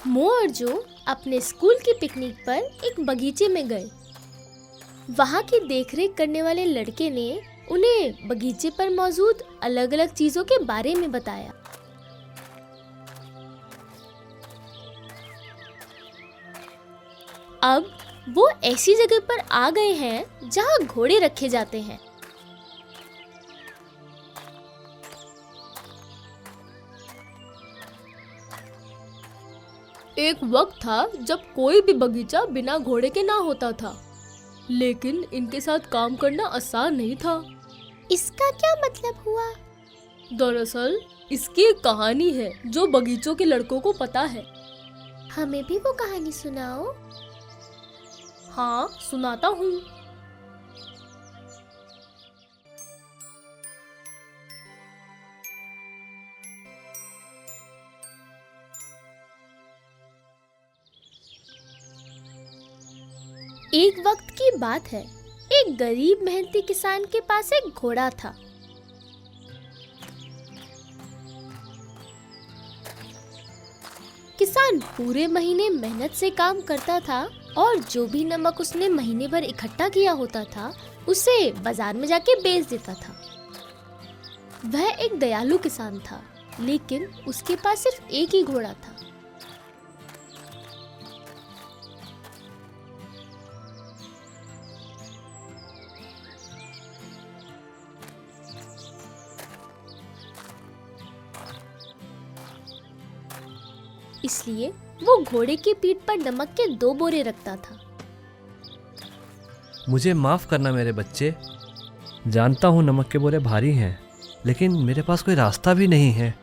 मो और जो अपने स्कूल की पिकनिक पर एक बगीचे में गए। वहाँ की देखरेख करने वाले लड़के ने उन्हें बगीचे पर मौजूद अलग अलग चीजों के बारे में बताया। अब वो ऐसी जगह पर आ गए हैं जहाँ घोड़े रखे जाते हैं। एक वक्त था जब कोई भी बगीचा बिना घोड़े के ना होता था, लेकिन इनके साथ काम करना आसान नहीं था। इसका क्या मतलब हुआ? दरअसल इसकी एक कहानी है जो बगीचों के लड़कों को पता है। हमें भी वो कहानी सुनाओ। हाँ, सुनाता हूँ। एक वक्त की बात है, एक गरीब मेहनती किसान के पास एक घोड़ा था। किसान पूरे महीने मेहनत से काम करता था और जो भी नमक उसने महीने भर इकट्ठा किया होता था उसे बाजार में जाके बेच देता था। वह एक दयालु किसान था, लेकिन उसके पास सिर्फ एक ही घोड़ा था। इसलिए वो घोड़े की पीठ पर नमक के 2 बोरे रखता था। मुझे माफ करना मेरे बच्चे, जानता हूँ नमक के बोरे भारी हैं, लेकिन मेरे पास कोई रास्ता भी नहीं है।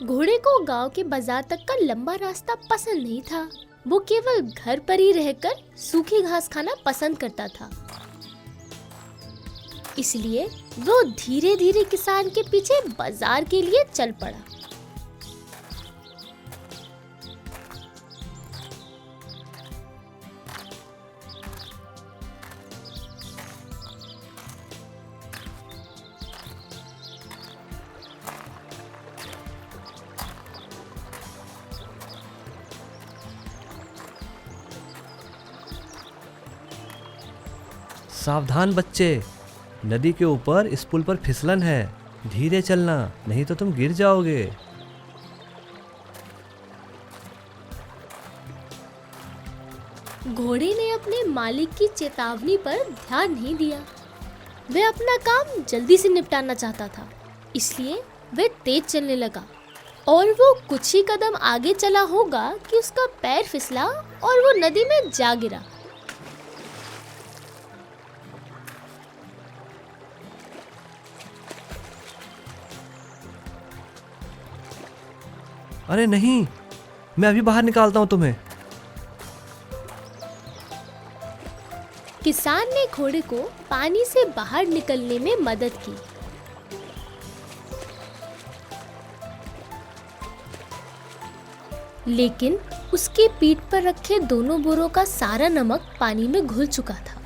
घोड़े को गांव के बाजार तक का लंबा रास्ता पसंद नहीं था। वो केवल घर पर ही रहकर सूखी घास खाना पसंद करता था। इसलिए वो धीरे धीरे किसान के पीछे बाजार के लिए चल पड़ा। सावधान बच्चे, नदी के ऊपर इस पुल पर फिसलन है, धीरे चलना नहीं तो तुम गिर जाओगे। घोड़े ने अपने मालिक की चेतावनी पर ध्यान नहीं दिया। वह अपना काम जल्दी से निपटाना चाहता था, इसलिए वह तेज चलने लगा और वो कुछ ही कदम आगे चला होगा कि उसका पैर फिसला और वो नदी में जा गिरा। अरे नहीं, मैं अभी बाहर निकालता हूँ तुम्हें। किसान ने घोड़े को पानी से बाहर निकलने में मदद की। लेकिन उसकी पीठ पर रखे दोनों बोरों का सारा नमक पानी में घुल चुका था।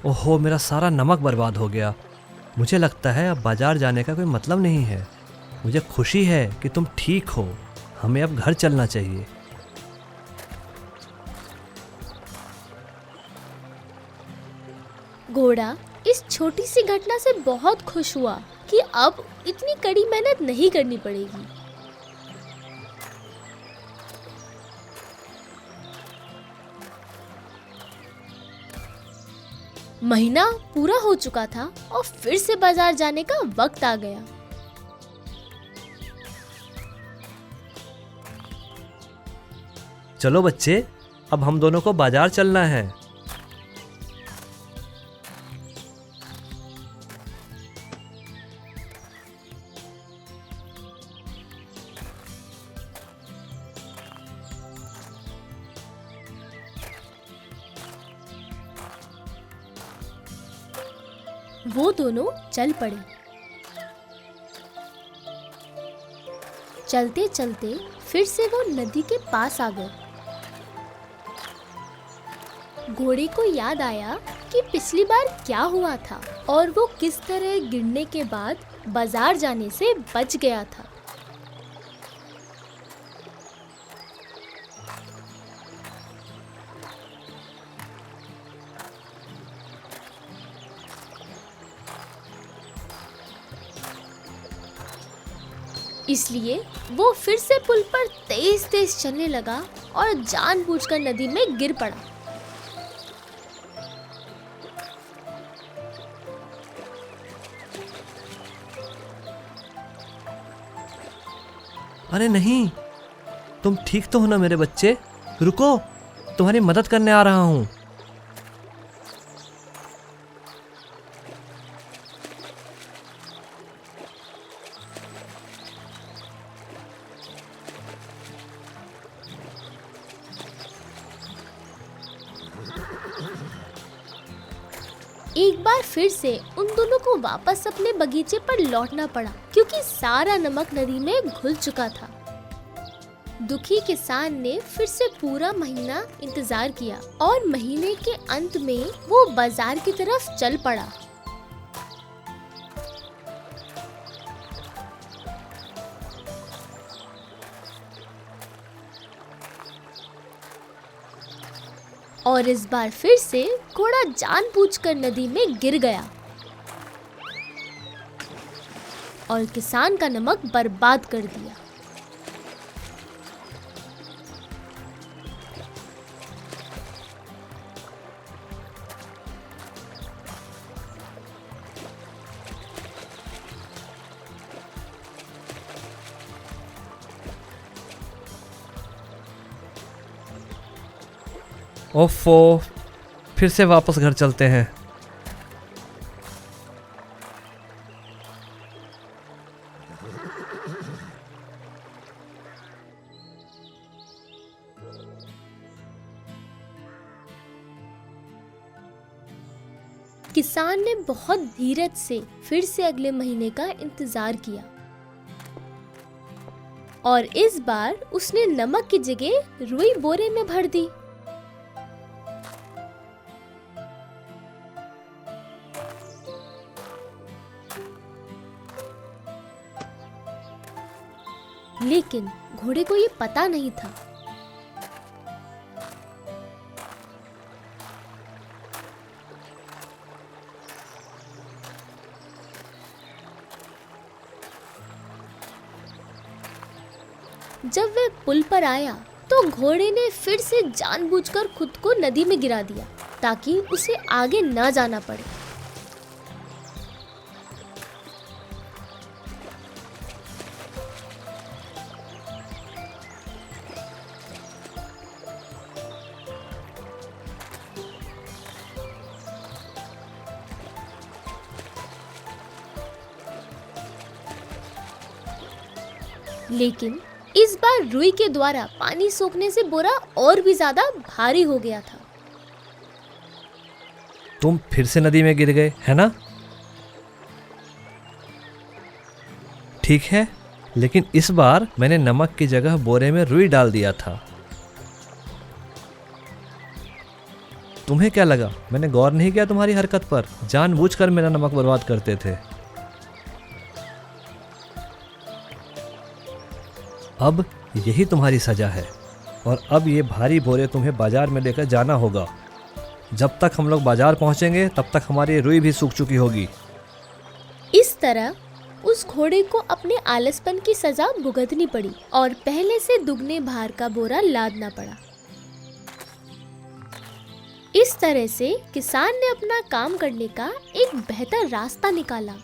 ओहो, मेरा सारा नमक बर्बाद हो गया। मुझे लगता है अब बाजार जाने का कोई मतलब नहीं है। मुझे खुशी है कि तुम ठीक हो। हमें अब घर चलना चाहिए। घोड़ा इस छोटी सी घटना से बहुत खुश हुआ कि अब इतनी कड़ी मेहनत नहीं करनी पड़ेगी। महीना पूरा हो चुका था और फिर से बाजार जाने का वक्त आ गया। चलो बच्चे, अब हम दोनों को बाजार चलना है। वो दोनों चल पड़े। चलते चलते फिर से वो नदी के पास आ गए। घोड़े को याद आया कि पिछली बार क्या हुआ था और वो किस तरह गिरने के बाद बाजार जाने से बच गया था। इसलिए वो फिर से पुल पर तेज तेज चलने लगा और जानबूझकर नदी में गिर पड़ा। अरे नहीं, तुम ठीक तो हो ना मेरे बच्चे? रुको, तुम्हारी मदद करने आ रहा हूँ। एक बार फिर से उन दोनों को वापस अपने बगीचे पर लौटना पड़ा क्योंकि सारा नमक नदी में घुल चुका था। दुखी किसान ने फिर से पूरा महीना इंतजार किया और महीने के अंत में वो बाजार की तरफ चल पड़ा। और इस बार फिर से घोड़ा जानबूझकर नदी में गिर गया और किसान का नमक बर्बाद कर दिया। ओफो, फिर से वापस घर चलते हैं। किसान ने बहुत धीरज से फिर से अगले महीने का इंतजार किया और इस बार उसने नमक की जगह रुई बोरे में भर दी। लेकिन घोड़े को ये पता नहीं था। जब वह पुल पर आया तो घोड़े ने फिर से जानबूझकर खुद को नदी में गिरा दिया ताकि उसे आगे न जाना पड़े। लेकिन इस बार रुई के द्वारा पानी सोखने से बोरा और भी ज्यादा भारी हो गया था। तुम फिर से नदी में गिर गए, है ना? ठीक है, लेकिन इस बार मैंने नमक की जगह बोरे में रुई डाल दिया था। तुम्हें क्या लगा मैंने गौर नहीं किया तुम्हारी हरकत पर? जानबूझकर मेरा नमक बर्बाद करते थे। अब यही तुम्हारी सजा है और अब ये भारी बोरे तुम्हें बाजार में लेकर जाना होगा। जब तक हम लोग बाजार पहुंचेंगे तब तक हमारी रुई भी सूख चुकी होगी। इस तरह उस घोड़े को अपने आलसपन की सजा भुगतनी पड़ी और पहले से दुगने भार का बोरा लादना पड़ा। इस तरह से किसान ने अपना काम करने का एक बेहतर रास्ता निकाला।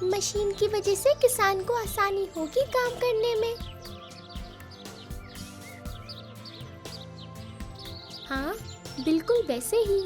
मशीन की वजह से किसान को आसानी होगी काम करने में। हाँ, बिल्कुल वैसे ही।